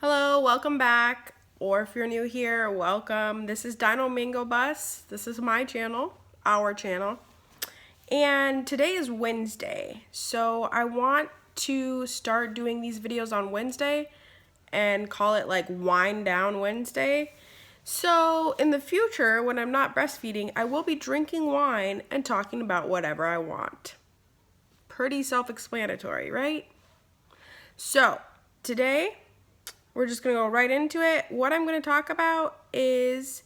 Hello, welcome back. Or if you're new here, welcome. This is Dino Mango Bus. This is my channel, our channel. And today is Wednesday. So I want to start doing these videos on Wednesday and call it like Wind Down Wednesday. So in the future, when I'm not breastfeeding, I will be drinking wine and talking about whatever I want. Pretty self-explanatory, right? So today, we're just going to go right into it. What I'm going to talk about is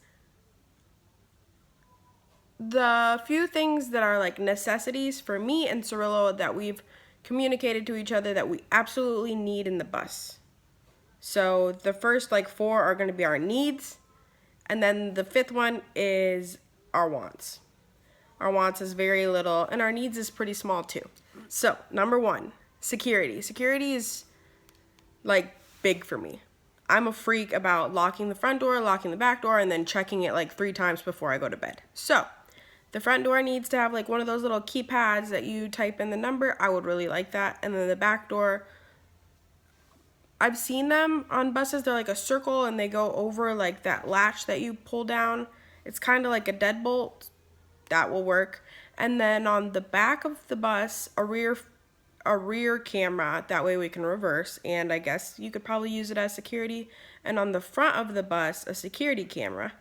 the few things that are like necessities for me and Cirillo that we've communicated to each other that we absolutely need in the bus. So the first like four are going to be our needs, and then the fifth one is our wants. Our wants is very little, and our needs is pretty small too. So number one, security. Security is like big for me. I'm a freak about locking the front door, locking the back door, and then checking it like 3 times before I go to bed. So the front door needs to have like one of those little keypads that you type in the number. I would really like that. And then the back door, I've seen them on buses. They're like a circle and they go over like that latch that you pull down. It's kind of like a deadbolt. That will work. And then on the back of the bus, a rear camera. That way we can reverse. And I guess you could probably use it as security. And on the front of the bus, a security camera.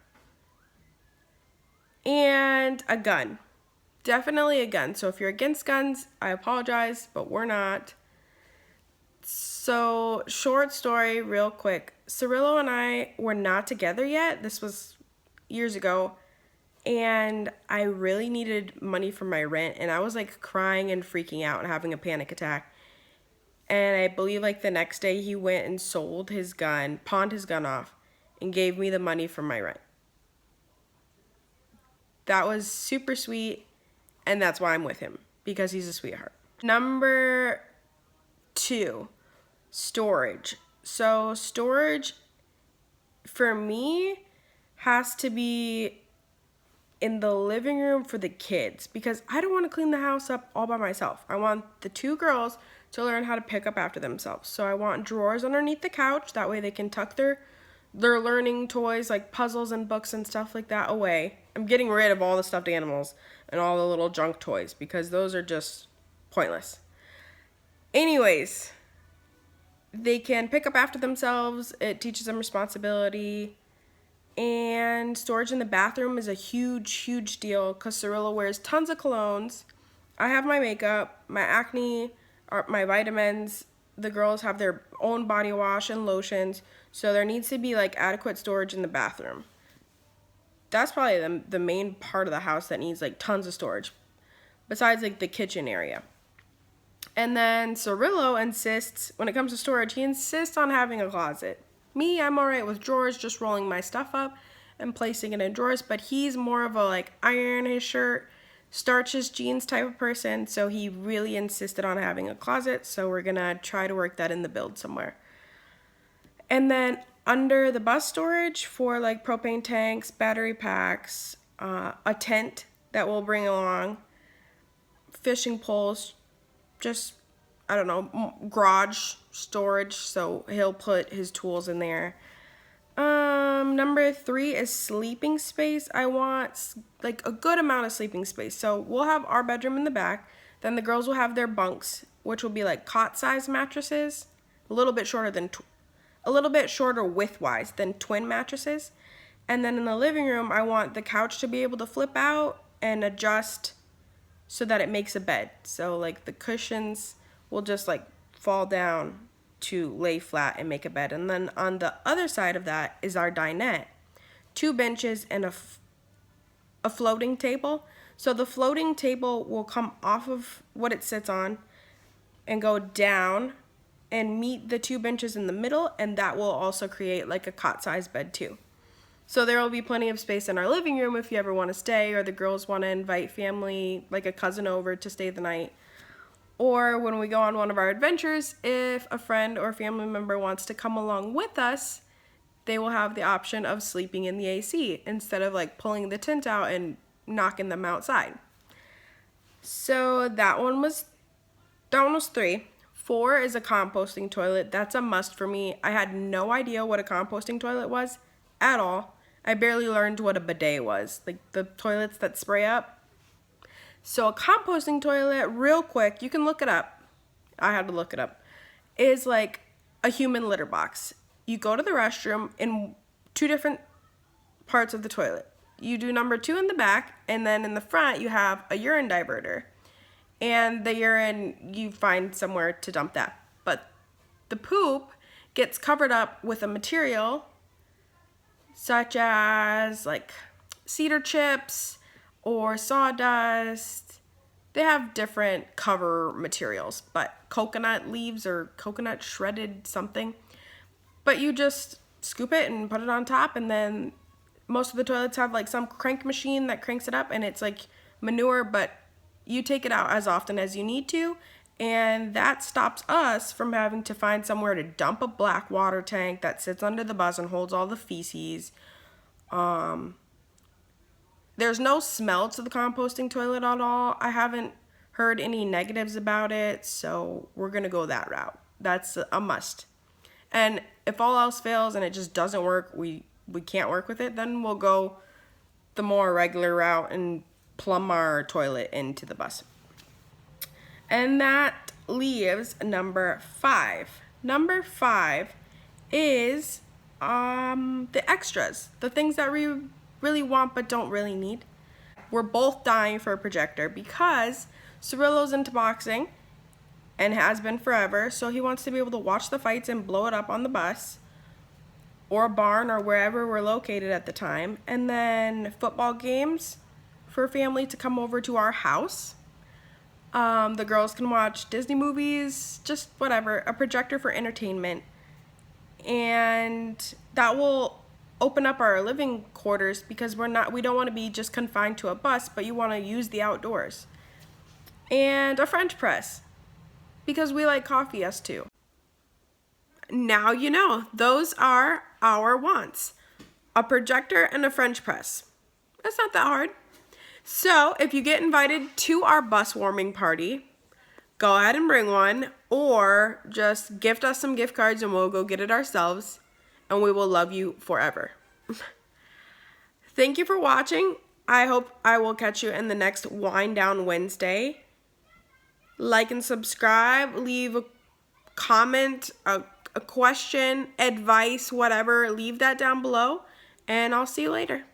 And a gun. Definitely a gun. So if you're against guns, I apologize, but we're not. So, short story, real quick. Cirillo and I were not together yet. This was years ago. And I really needed money for my rent. And I was like crying and freaking out and having a panic attack. And I believe like the next day he went and sold his gun, pawned his gun off, and gave me the money for my rent. That was super sweet. And that's why I'm with him, because he's a sweetheart. Number 2, storage. So storage for me has to be in the living room for the kids, because I don't want to clean the house up all by myself. I want the 2 girls to learn how to pick up after themselves. So I want drawers underneath the couch. That way they can tuck their learning toys like puzzles and books and stuff like that away. I'm getting rid of all the stuffed animals and all the little junk toys because those are just pointless. Anyways, they can pick up after themselves. It teaches them responsibility. And storage in the bathroom is a huge deal because Cirillo wears tons of colognes. I have my makeup, my acne, my vitamins. The girls have their own body wash and lotions. So there needs to be like adequate storage in the bathroom. That's probably the main part of the house that needs like tons of storage, besides like the kitchen area. And then Cirillo insists, when it comes to storage, he insists on having a closet. Me, I'm alright with drawers, just rolling my stuff up and placing it in drawers, but he's more of a like iron his shirt, starch his jeans type of person, so he really insisted on having a closet, so we're gonna try to work that in the build somewhere. And then under the bus storage for like propane tanks, battery packs, a tent that we'll bring along, fishing poles, just, I don't know, garage storage, so he'll put his tools in there. Number 3 is sleeping space. I want like a good amount of sleeping space. So we'll have our bedroom in the back, then the girls will have their bunks, which will be like cot-size mattresses, a little bit shorter width-wise than twin mattresses. And then in the living room, I want the couch to be able to flip out and adjust so that it makes a bed. So like the cushions will just like fall down to lay flat and make a bed. And then on the other side of that is our dinette. 2 benches and a floating table. So the floating table will come off of what it sits on and go down and meet the 2 benches in the middle, and that will also create like a cot-sized bed too. So there will be plenty of space in our living room if you ever want to stay, or the girls want to invite family, like a cousin over to stay the night. Or when we go on one of our adventures, if a friend or family member wants to come along with us, they will have the option of sleeping in the AC instead of like pulling the tent out and knocking them outside. So that one was 3. 4 is a composting toilet. That's a must for me. I had no idea what a composting toilet was at all. I barely learned what a bidet was, like the toilets that spray up. So a composting toilet, real quick, you can look it up. I had to look it up. Is like a human litter box. You go to the restroom in 2 different parts of the toilet. You do number 2 in the back, and then in the front you have a urine diverter. And the urine, you find somewhere to dump that. But the poop gets covered up with a material such as like cedar chips or sawdust. They have different cover materials, but coconut leaves or coconut shredded something. But you just scoop it and put it on top, and then most of the toilets have like some crank machine that cranks it up, and it's like manure, but you take it out as often as you need to, and that stops us from having to find somewhere to dump a black water tank that sits under the bus and holds all the feces. There's no smell to the composting toilet at all. I haven't heard any negatives about it, so we're gonna go that route. That's a must. And if all else fails and it just doesn't work, we can't work with it, then we'll go the more regular route and plumb our toilet into the bus. And that leaves number 5. Number 5 is the extras, the things that we really want but don't really need. We're both dying for a projector because Cirillo's into boxing and has been forever, so he wants to be able to watch the fights and blow it up on the bus or barn or wherever we're located at the time. And then football games for family to come over to our house. The girls can watch Disney movies, just whatever, a projector for entertainment. And that will open up our living quarters because we don't want to be just confined to a bus, but you want to use the outdoors. And a French press because we like coffee, us too. Now you know, those are our wants. A projector and a French press. That's not that hard. So if you get invited to our bus warming party, go ahead and bring one, or just gift us some gift cards and we'll go get it ourselves, and we will love you forever. Thank you for watching. I hope I will catch you in the next Wind Down Wednesday. Like and subscribe, leave a comment, a question, advice, whatever, leave that down below, and I'll see you later.